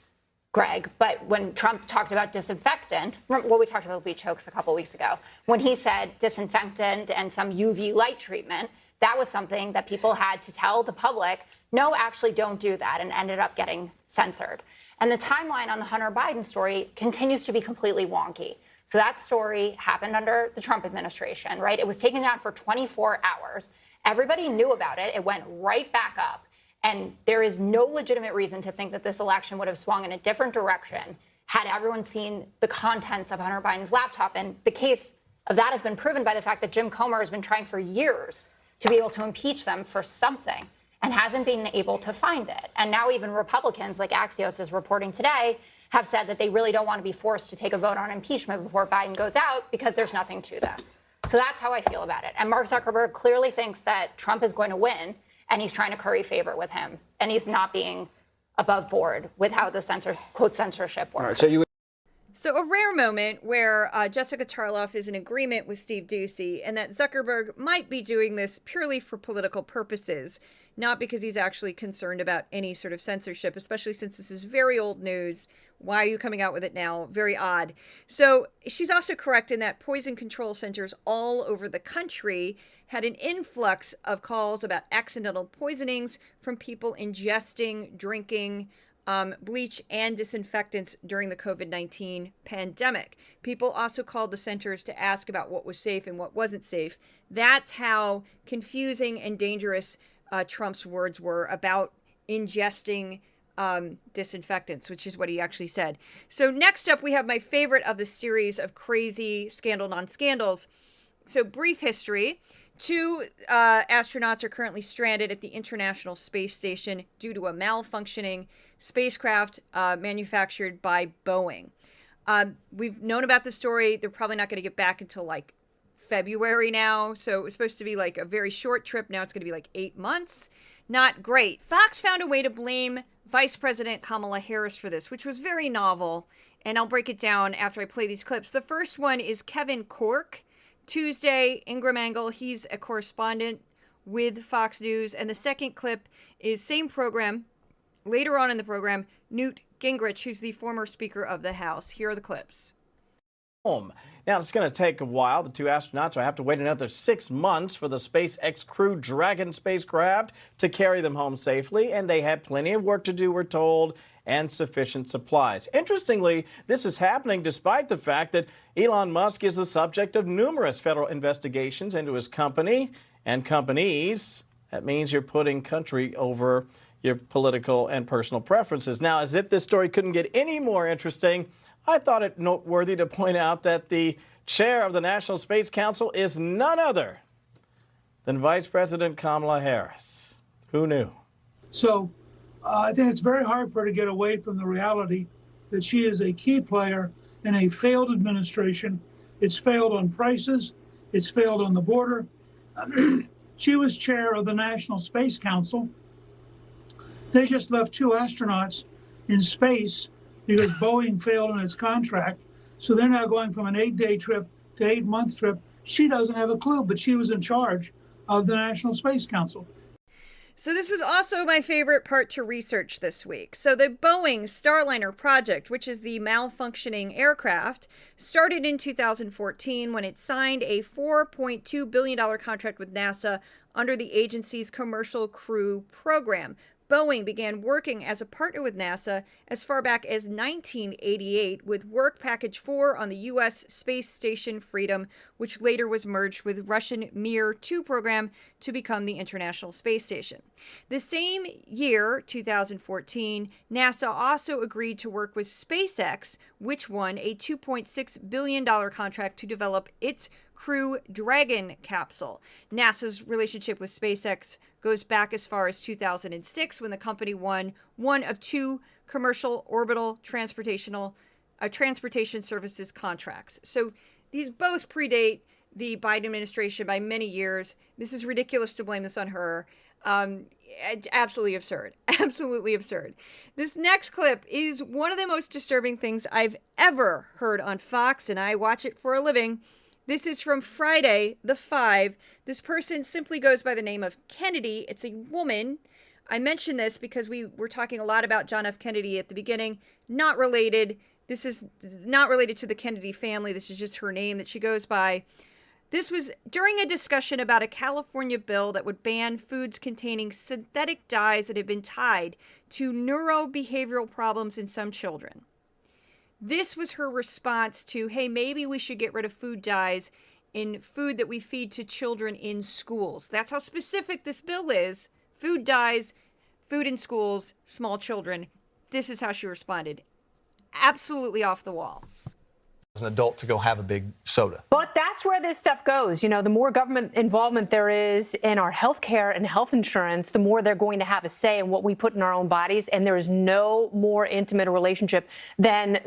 Greg, but when Trump talked about disinfectant, well, we talked about bleach hoax a couple of weeks ago, when he said disinfectant and some UV light treatment, that was something that people had to tell the public, no, actually don't do that, and ended up getting censored. And the timeline on the Hunter Biden story continues to be completely wonky. So that story happened under the Trump administration, right? It was taken down for 24 hours. Everybody knew about it. It went right back up. And there is no legitimate reason to think that this election would have swung in a different direction had everyone seen the contents of Hunter Biden's laptop. And the case of that has been proven by the fact that Jim Comer has been trying for years to be able to impeach them for something and hasn't been able to find it. And now even Republicans, like Axios is reporting today, have said that they really don't want to be forced to take a vote on impeachment before Biden goes out because there's nothing to this. So that's how I feel about it. And Mark Zuckerberg clearly thinks that Trump is going to win, and he's trying to curry favor with him. And he's not being above board with how the quote censorship works. All right, So a rare moment where Jessica Tarlov is in agreement with Steve Doocy and that Zuckerberg might be doing this purely for political purposes, not because he's actually concerned about any sort of censorship, especially since this is very old news. Why are you coming out with it now? Very odd. So she's also correct in that poison control centers all over the country had an influx of calls about accidental poisonings from people ingesting, drinking, bleach and disinfectants during the COVID-19 pandemic. People also called the centers to ask about what was safe and what wasn't safe. That's how confusing and dangerous Trump's words were about ingesting disinfectants, which is what he actually said. So next up, we have my favorite of the series of crazy scandal non-scandals. So brief history. 2 astronauts are currently stranded at the International Space Station due to a malfunctioning spacecraft manufactured by Boeing. We've known about the story. They're probably not going to get back until like February now. So it was supposed to be like a very short trip. Now it's going to be like 8 months. Not great. Fox found a way to blame Vice President Kamala Harris for this, which was very novel. And I'll break it down after I play these clips. The first one is Kevin Corke. Tuesday, Ingram Angle, he's a correspondent with Fox News. And the second clip is same program. Later on in the program, Newt Gingrich, who's the former Speaker of the House. Here are the clips. Now, it's going to take a while. The 2 astronauts will have to wait another 6 months for the SpaceX Crew Dragon spacecraft to carry them home safely. And they have plenty of work to do, we're told, and sufficient supplies. Interestingly, this is happening despite the fact that Elon Musk is the subject of numerous federal investigations into his company and companies. That means you're putting country over your political and personal preferences. Now, as if this story couldn't get any more interesting, I thought it noteworthy to point out that the chair of the National Space Council is none other than Vice President Kamala Harris. Who knew? So I think it's very hard for her to get away from the reality that she is a key player in a failed administration. It's failed on prices. It's failed on the border. She was chair of the National Space Council. They just left 2 astronauts in space because Boeing failed in its contract. So they're now going from an 8-day trip to 8-month trip. She doesn't have a clue, but she was in charge of the National Space Council. So this was also my favorite part to research this week. So the Boeing Starliner project, which is the malfunctioning aircraft, started in 2014 when it signed a $4.2 billion contract with NASA under the agency's Commercial Crew Program. Boeing began working as a partner with NASA as far back as 1988 with Work Package 4 on the U.S. Space Station Freedom, which later was merged with Russian Mir 2 program to become the International Space Station. The same year, 2014, NASA also agreed to work with SpaceX, which won a $2.6 billion contract to develop its Crew Dragon capsule. NASA's relationship with SpaceX goes back as far as 2006 when the company won one of 2 commercial orbital transportation services contracts. So these both predate the Biden administration by many years. This is ridiculous to blame this on her. Absolutely absurd. Absolutely absurd. This next clip is one of the most disturbing things I've ever heard on Fox, and I watch it for a living. This is from Friday, the 5. This person simply goes by the name of Kennedy. It's a woman. I mention this because we were talking a lot about John F. Kennedy at the beginning. Not related. This is not related to the Kennedy family. This is just her name that she goes by. This was during a discussion about a California bill that would ban foods containing synthetic dyes that had been tied to neurobehavioral problems in some children. This was her response to, hey, maybe we should get rid of food dyes in food that we feed to children in schools. That's how specific this bill is. Food dyes, food in schools, small children. This is how she responded. Absolutely off the wall. As an adult to go have a big soda. But that's where this stuff goes. You know, the more government involvement there is in our health care and health insurance, the more they're going to have a say in what we put in our own bodies. And there is no more intimate a relationship than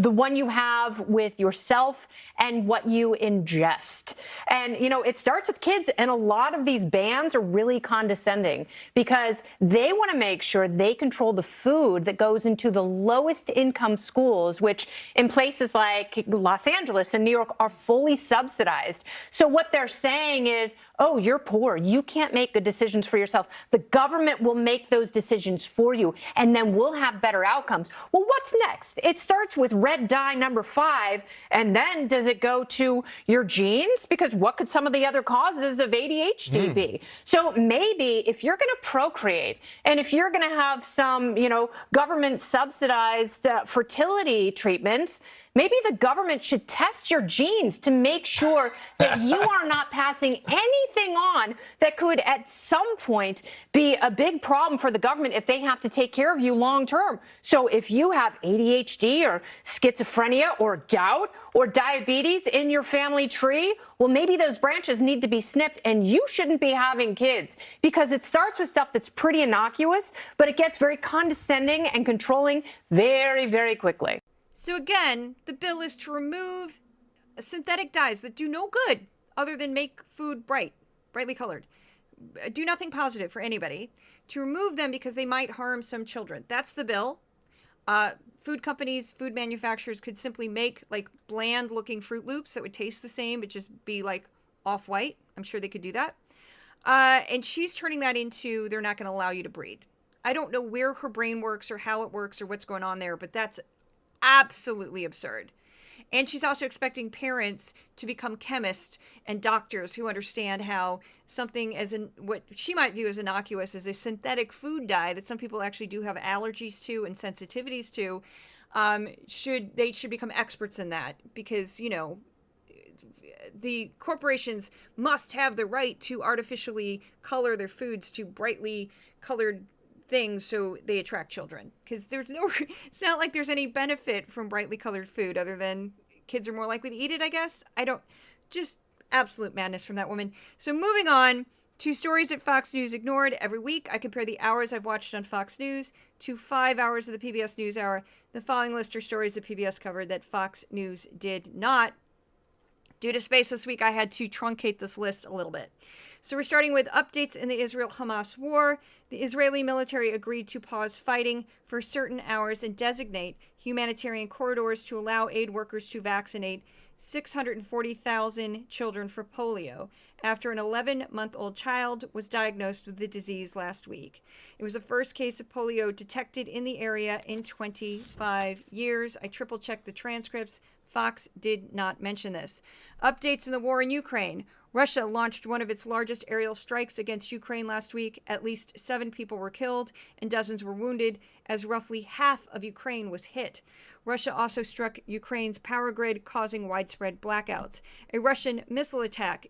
the one you have with yourself and what you ingest. And, you know, it starts with kids. And a lot of these bans are really condescending because they want to make sure they control the food that goes into the lowest income schools, which in places like Los Angeles and New York are fully subsidized. So what they're saying is, oh, you're poor. You can't make good decisions for yourself. The government will make those decisions for you, and then we'll have better outcomes. Well, what's next? It starts with red dye number 5, and then does it go to your genes? Because what could some of the other causes of ADHD be? So maybe if you're going to procreate, and if you're going to have some, you know, government subsidized fertility treatments, maybe the government should test your genes to make sure that you are not passing anything on that could at some point be a big problem for the government if they have to take care of you long term. So if you have ADHD or schizophrenia or gout or diabetes in your family tree, well, maybe those branches need to be snipped and you shouldn't be having kids, because it starts with stuff that's pretty innocuous, but it gets very condescending and controlling very, very quickly. So again, the bill is to remove synthetic dyes that do no good other than make food brightly colored. Do nothing positive for anybody. To remove them because they might harm some children. That's the bill. Food companies, food manufacturers could simply make like bland looking Fruit Loops that would taste the same but just be like off-white. I'm sure they could do that. And she's turning that into they're not going to allow you to breed. I don't know where her brain works or how it works or what's going on there, but that's absolutely absurd. And she's also expecting parents to become chemists and doctors who understand how something as what she might view as innocuous as a synthetic food dye that some people actually do have allergies to and sensitivities to, should become experts in that, because, you know, the corporations must have the right to artificially color their foods to brightly colored things so they attract children, because it's not like there's any benefit from brightly colored food other than kids are more likely to eat it, I guess. Just absolute madness from that woman. So moving on to stories that Fox News ignored. Every week I compare the hours I've watched on Fox News to 5 hours of the PBS NewsHour. The following list are stories that PBS covered that Fox News did not. Due to space this week, I had to truncate this list a little bit. So we're starting with updates in the Israel-Hamas war. The Israeli military agreed to pause fighting for certain hours and designate humanitarian corridors to allow aid workers to vaccinate 640,000 children for polio after an 11-month-old child was diagnosed with the disease last week. It was the first case of polio detected in the area in 25 years. I triple-checked the transcripts. Fox did not mention this. Updates in the war in Ukraine. Russia launched one of its largest aerial strikes against Ukraine last week. At least 7 people were killed and dozens were wounded as roughly half of Ukraine was hit. Russia also struck Ukraine's power grid, causing widespread blackouts. A Russian missile attack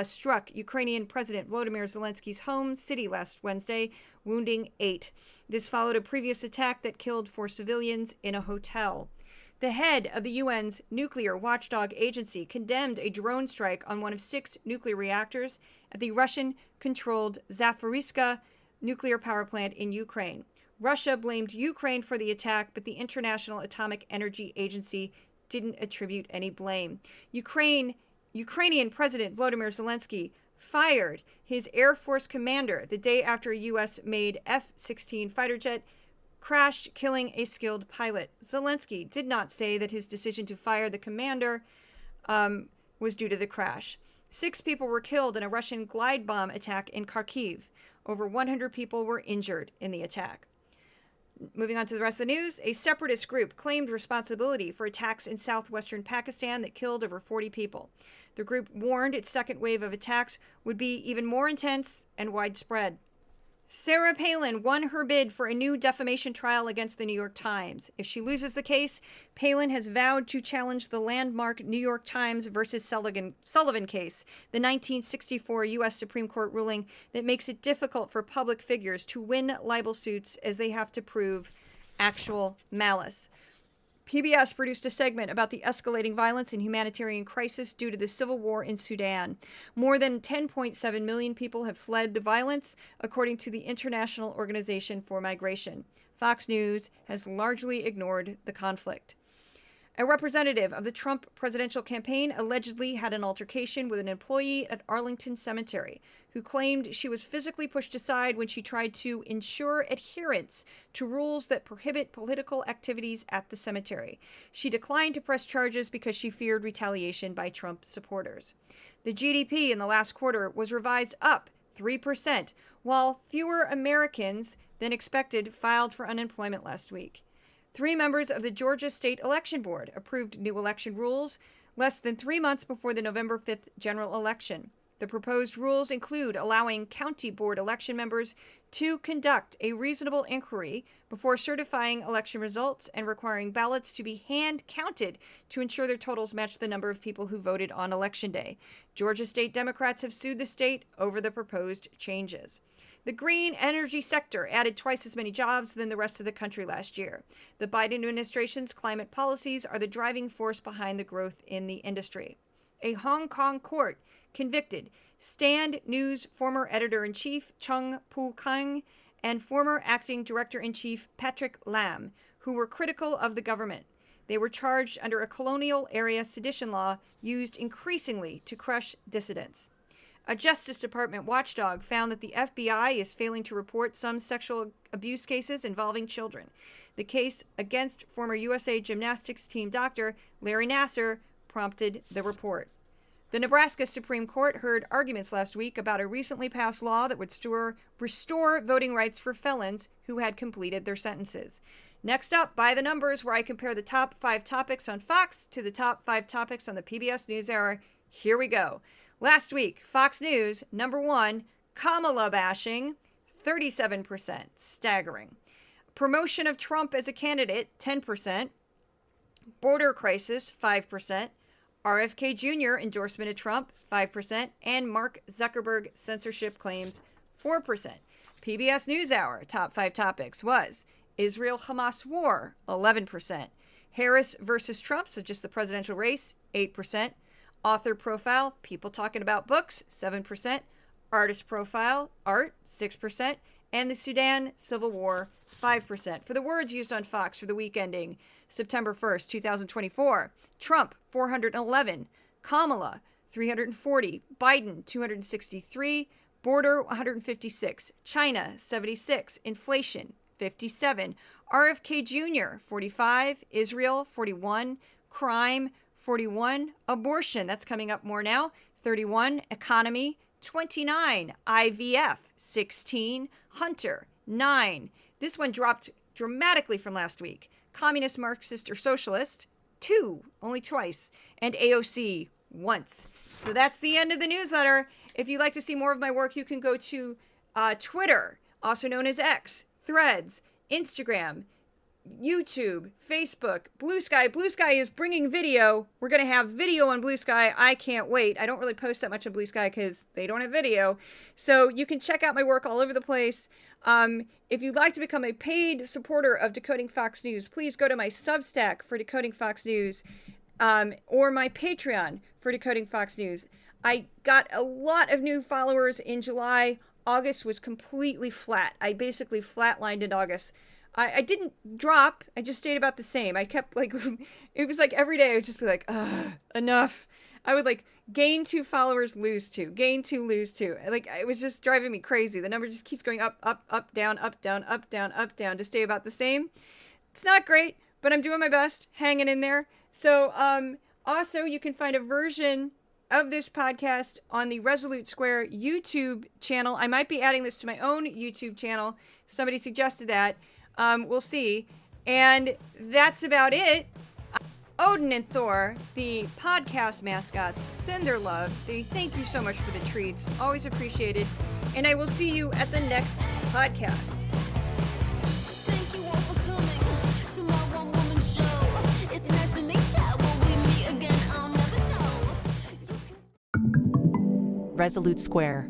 struck Ukrainian President Volodymyr Zelensky's home city last Wednesday, wounding 8. This followed a previous attack that killed 4 civilians in a hotel. The head of the UN's nuclear watchdog agency condemned a drone strike on one of 6 nuclear reactors at the Russian-controlled Zaporizhzhia nuclear power plant in Ukraine. Russia blamed Ukraine for the attack, but the International Atomic Energy Agency didn't attribute any blame. Ukrainian President Volodymyr Zelensky fired his Air Force commander the day after a U.S.-made F-16 fighter jet crashed, killing a skilled pilot. Zelensky did not say that his decision to fire the commander was due to the crash. 6 people were killed in a Russian glide bomb attack in Kharkiv. Over 100 people were injured in the attack. Moving on to the rest of the news, a separatist group claimed responsibility for attacks in southwestern Pakistan that killed over 40 people. The group warned its second wave of attacks would be even more intense and widespread. Sarah Palin won her bid for a new defamation trial against the New York Times. If she loses the case, Palin has vowed to challenge the landmark New York Times versus Sullivan case, the 1964 U.S. Supreme Court ruling that makes it difficult for public figures to win libel suits as they have to prove actual malice. PBS produced a segment about the escalating violence and humanitarian crisis due to the civil war in Sudan. More than 10.7 million people have fled the violence, according to the International Organization for Migration. Fox News has largely ignored the conflict. A representative of the Trump presidential campaign allegedly had an altercation with an employee at Arlington Cemetery who claimed she was physically pushed aside when she tried to ensure adherence to rules that prohibit political activities at the cemetery. She declined to press charges because she feared retaliation by Trump supporters. The GDP in the last quarter was revised up 3%, while fewer Americans than expected filed for unemployment last week. 3 members of the Georgia State Election Board approved new election rules less than 3 months before the November 5th general election. The proposed rules include allowing county board election members to conduct a reasonable inquiry before certifying election results and requiring ballots to be hand counted to ensure their totals match the number of people who voted on Election Day. Georgia state Democrats have sued the state over the proposed changes. The green energy sector added twice as many jobs than the rest of the country last year. The Biden administration's climate policies are the driving force behind the growth in the industry. A Hong Kong court convicted Stand News former editor-in-chief Chung Pu-kang and former acting director-in-chief Patrick Lam, who were critical of the government. They were charged under a colonial area sedition law used increasingly to crush dissidents. A Justice Department watchdog found that the FBI is failing to report some sexual abuse cases involving children. The case against former USA Gymnastics team doctor Larry Nassar prompted the report. The Nebraska Supreme Court heard arguments last week about a recently passed law that would restore voting rights for felons who had completed their sentences. Next up, By the Numbers, where I compare the top 5 topics on Fox to the top 5 topics on the PBS NewsHour. Here we go. Last week, Fox News, number 1, Kamala bashing, 37%, staggering. Promotion of Trump as a candidate, 10%. Border crisis, 5%. RFK Jr. endorsement of Trump, 5%. And Mark Zuckerberg censorship claims, 4%. PBS NewsHour, top 5 topics was Israel-Hamas war, 11%. Harris versus Trump, so just the presidential race, 8%. Author profile, people talking about books, 7%. Artist profile, art, 6%. And the Sudan Civil War, 5%. For the words used on Fox for the week ending September 1st, 2024, Trump, 411. Kamala, 340. Biden, 263. Border, 156. China, 76. Inflation, 57. RFK Jr., 45. Israel, 41. Crime, 41. Abortion, that's coming up more now, 31. Economy, 29. IVF, 16. Hunter, 9. This one dropped dramatically from last week. Communist, Marxist, or Socialist, 2, only twice. And AOC, once. So that's the end of the newsletter. If you'd like to see more of my work, you can go to Twitter, also known as X, Threads, Instagram, YouTube, Facebook, Blue Sky. Blue Sky is bringing video. We're going to have video on Blue Sky. I can't wait. I don't really post that much on Blue Sky because they don't have video. So you can check out my work all over the place. If you'd like to become a paid supporter of Decoding Fox News, please go to my Substack for Decoding Fox News or my Patreon for Decoding Fox News. I got a lot of new followers in July. August was completely flat. I basically flatlined in August. I didn't drop. I just stayed about the same. I kept it was like every day I would just be like, enough. I would gain 2 followers, lose 2, gain 2, lose 2. It was just driving me crazy. The number just keeps going up, up, up, down, up, down, up, down, up, down to stay about the same. It's not great, but I'm doing my best, hanging in there. So also you can find a version of this podcast on the Resolute Square YouTube channel. I might be adding this to my own YouTube channel. Somebody suggested that. We'll see. And that's about it. Odin and Thor, the podcast mascots, send their love. They thank you so much for the treats. Always appreciated. and I will see you at the next podcast. Thank you all for coming to my one-woman show. It's nice to meet ya. Will we meet again? I'll never know. Resolute Square.